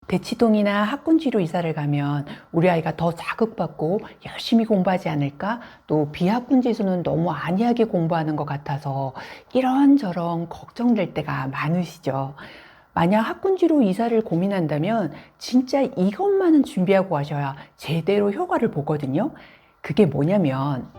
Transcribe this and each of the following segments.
대치동이나 학군지로 이사를 가면 우리 아이가 더 자극받고 열심히 공부하지 않을까? 또 비학군지에서는 너무 안이하게 공부하는 것 같아서 이런저런 걱정될 때가 많으시죠. 만약 학군지로 이사를 고민한다면 진짜 이것만은 준비하고 가셔야 제대로 효과를 보거든요. 그게 뭐냐면,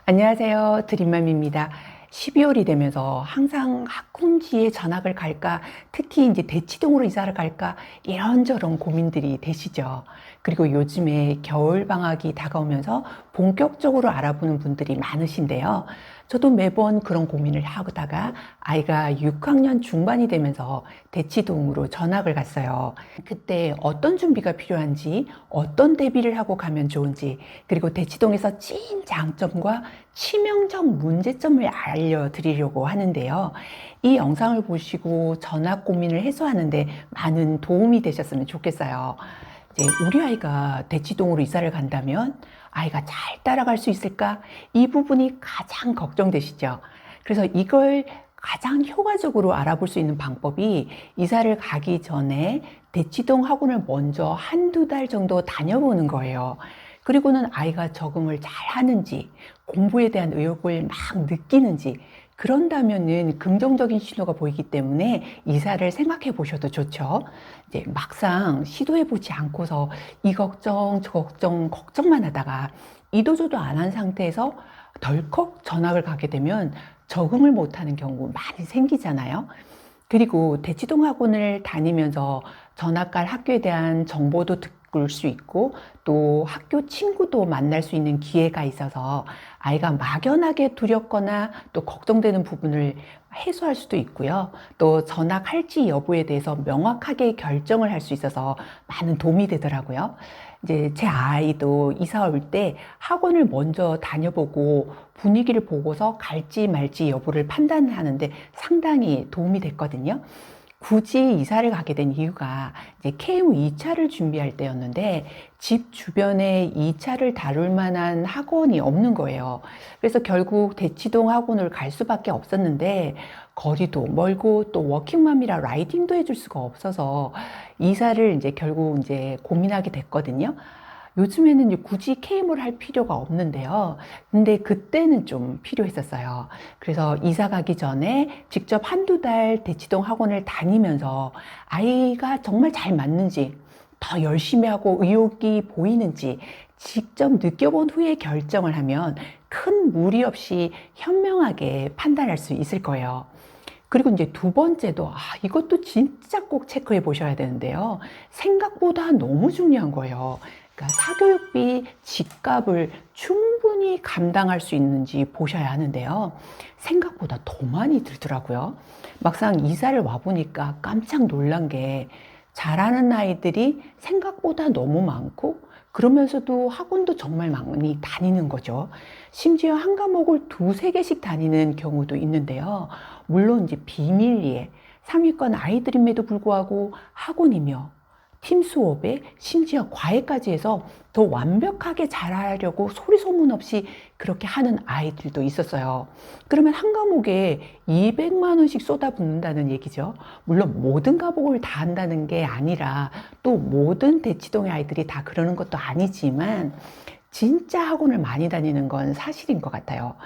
안녕하세요. 드림맘입니다. 12월이 되면서 항상 학군지에 전학을 갈까, 특히 이제 대치동으로 이사를 갈까, 이런저런 고민들이 되시죠. 그리고 요즘에 겨울방학이 다가오면서 본격적으로 알아보는 분들이 많으신데요. 저도 매번 그런 고민을 하다가 아이가 6학년 중반이 되면서 대치동으로 전학을 갔어요. 그때 어떤 준비가 필요한지, 어떤 대비를 하고 가면 좋은지, 그리고 대치동에서 찐 장점과 치명적 문제점을 알려드리려고 하는데요. 이 영상을 보시고 전학 고민을 해소하는데 많은 도움이 되셨으면 좋겠어요. 이제 우리 아이가 대치동으로 이사를 간다면 아이가 잘 따라갈 수 있을까? 이 부분이 가장 걱정되시죠. 그래서 이걸 가장 효과적으로 알아볼 수 있는 방법이 이사를 가기 전에 대치동 학원을 먼저 한두 달 정도 다녀보는 거예요. 그리고는 아이가 적응을 잘 하는지, 공부에 대한 의욕을 막 느끼는지, 그런다면은 긍정적인 신호가 보이기 때문에 이사를 생각해 보셔도 좋죠. 이제 막상 시도해 보지 않고서 이 걱정, 저 걱정, 걱정만 하다가 이도저도 안 한 상태에서 덜컥 전학을 가게 되면 적응을 못하는 경우 많이 생기잖아요. 그리고 대치동 학원을 다니면서 전학 갈 학교에 대한 정보도 듣을 수 있고 또 학교 친구도 만날 수 있는 기회가 있어서 아이가 막연하게 두렵거나 또 걱정되는 부분을 해소할 수도 있고요. 또 전학할지 여부에 대해서 명확하게 결정을 할 수 있어서 많은 도움이 되더라고요. 이제 제 아이도 이사 올 때 학원을 먼저 다녀보고 분위기를 보고서 갈지 말지 여부를 판단하는데 상당히 도움이 됐거든요. 굳이 이사를 가게 된 이유가 이제 KU 2차를 준비할 때였는데 집 주변에 2차를 다룰 만한 학원이 없는 거예요. 그래서 결국 대치동 학원을 갈 수밖에 없었는데 거리도 멀고 또 워킹맘이라 라이딩도 해줄 수가 없어서 이사를 이제 결국 이제 고민하게 됐거든요. 요즘에는 이제 굳이 케이몰 할 필요가 없는데요. 근데 그때는 좀 필요했었어요. 그래서 이사 가기 전에 직접 한두 달 대치동 학원을 다니면서 아이가 정말 잘 맞는지, 더 열심히 하고 의욕이 보이는지 직접 느껴본 후에 결정을 하면 큰 무리 없이 현명하게 판단할 수 있을 거예요. 그리고 이제 두 번째도, 이것도 진짜 꼭 체크해 보셔야 되는데요. 생각보다 너무 중요한 거예요. 그러니까 사교육비 집값을 충분히 감당할 수 있는지 보셔야 하는데요. 생각보다 더 많이 들더라고요. 막상 이사를 와보니까 깜짝 놀란 게 잘하는 아이들이 생각보다 너무 많고 그러면서도 학원도 정말 많이 다니는 거죠. 심지어 한 과목을 두세 개씩 다니는 경우도 있는데요. 물론 이제 비밀리에 상위권 아이들임에도 불구하고 학원이며 팀 수업에 심지어 과외까지 해서 더 완벽하게 잘하려고 소리 소문 없이 그렇게 하는 아이들도 있었어요. 그러면 한 과목에 200만 원씩 쏟아붓는다는 얘기죠. 물론 모든 과목을 다 한다는 게 아니라 또 모든 대치동의 아이들이 다 그러는 것도 아니지만 진짜 학원을 많이 다니는 건 사실인 것 같아요.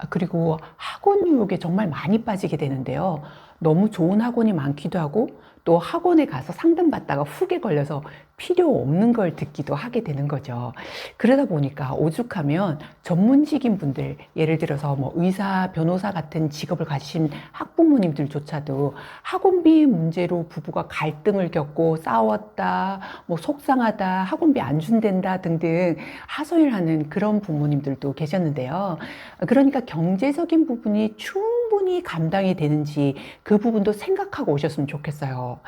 그리고 학원 유혹에 정말 많이 빠지게 되는데요. 너무 좋은 학원이 많기도 하고 또 학원에 가서 상담받다가 훅에 걸려서 필요 없는 걸 듣기도 하게 되는 거죠. 그러다 보니까 오죽하면 전문직인 분들, 예를 들어서 뭐 의사, 변호사 같은 직업을 가진 학부모님들조차도 학원비 문제로 부부가 갈등을 겪고 싸웠다, 뭐 속상하다, 학원비 안 준댄다 등등 하소연하는 그런 부모님들도 계셨는데요. 그러니까 경제적인 부분이 충분히 감당이 되는지 그 부분도 생각하고 오셨으면 좋겠어요.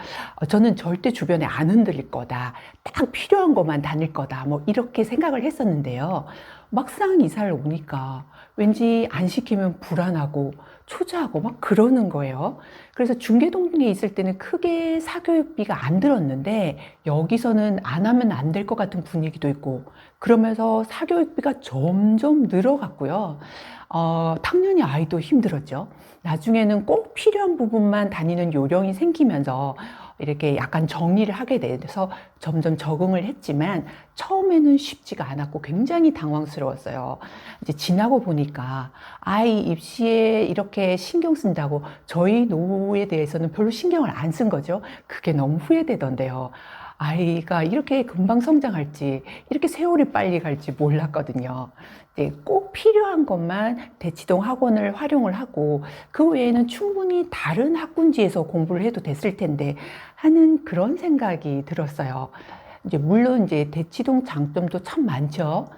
저는 절대 주변에 안 흔들릴 거다. 딱 필요한 것만 다닐 거다. 뭐 이렇게 생각을 했었는데요. 막상 이사를 오니까 왠지 안 시키면 불안하고 초조하고 막 그러는 거예요. 그래서 중계동에 있을 때는 크게 사교육비가 안 들었는데 여기서는 안 하면 안 될 것 같은 분위기도 있고 그러면서 사교육비가 점점 늘어갔고요. 당연히 아이도 힘들었죠. 나중에는 꼭 필요한 부분만 다니는 요령이 생기면서 이렇게 약간 정리를 하게 돼서 점점 적응을 했지만 처음에는 쉽지가 않았고 굉장히 당황스러웠어요. 이제 지나고 보니까 아이 입시에 이렇게 신경 쓴다고 저희 노후에 대해서는 별로 신경을 안 쓴 거죠. 그게 너무 후회되던데요. 아이가 이렇게 금방 성장할지, 이렇게 세월이 빨리 갈지 몰랐거든요. 네, 꼭 필요한 것만 대치동 학원을 활용을 하고 그 외에는 충분히 다른 학군지에서 공부를 해도 됐을 텐데 하는 그런 생각이 들었어요. 이제 물론 이제 대치동 장점도 참 많죠.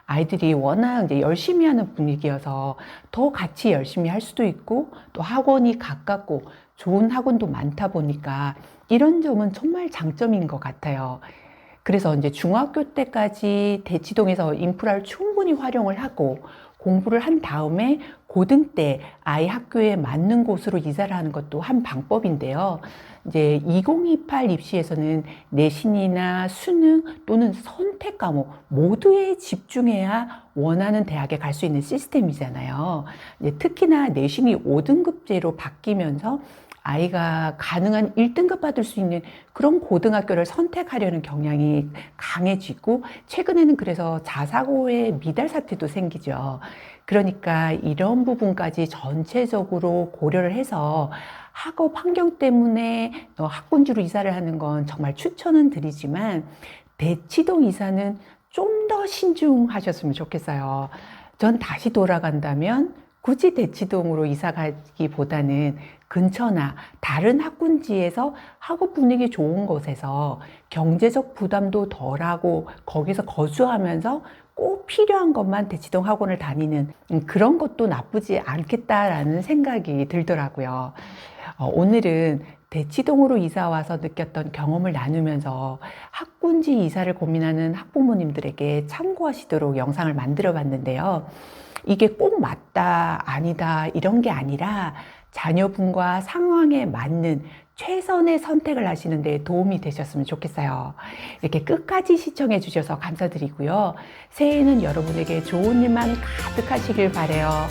아이들이 워낙 이제 열심히 하는 분위기여서 더 같이 열심히 할 수도 있고 또 학원이 가깝고 좋은 학원도 많다 보니까 이런 점은 정말 장점인 것 같아요. 그래서 이제 중학교 때까지 대치동에서 인프라를 충분히 활용을 하고 공부를 한 다음에 고등 때 아이 학교에 맞는 곳으로 이사를 하는 것도 한 방법인데요. 이제 2028 입시에서는 내신이나 수능 또는 선택 과목 모두에 집중해야 원하는 대학에 갈 수 있는 시스템이잖아요. 이제 특히나 내신이 5등급제로 바뀌면서 아이가 가능한 1등급 받을 수 있는 그런 고등학교를 선택하려는 경향이 강해지고 최근에는 그래서 자사고의 미달 사태도 생기죠. 그러니까 이런 부분까지 전체적으로 고려를 해서 학업 환경 때문에 학군지로 이사를 하는 건 정말 추천은 드리지만 대치동 이사는 좀 더 신중하셨으면 좋겠어요. 전 다시 돌아간다면 굳이 대치동으로 이사 가기보다는 근처나 다른 학군지에서 학업 분위기 좋은 곳에서 경제적 부담도 덜하고 거기서 거주하면서 꼭 필요한 것만 대치동 학원을 다니는 그런 것도 나쁘지 않겠다라는 생각이 들더라고요. 오늘은 대치동으로 이사 와서 느꼈던 경험을 나누면서 학군지 이사를 고민하는 학부모님들에게 참고하시도록 영상을 만들어 봤는데요. 이게 꼭 맞다, 아니다, 이런 게 아니라 자녀분과 상황에 맞는 최선의 선택을 하시는 데 도움이 되셨으면 좋겠어요. 이렇게 끝까지 시청해 주셔서 감사드리고요. 새해에는 여러분에게 좋은 일만 가득하시길 바라요.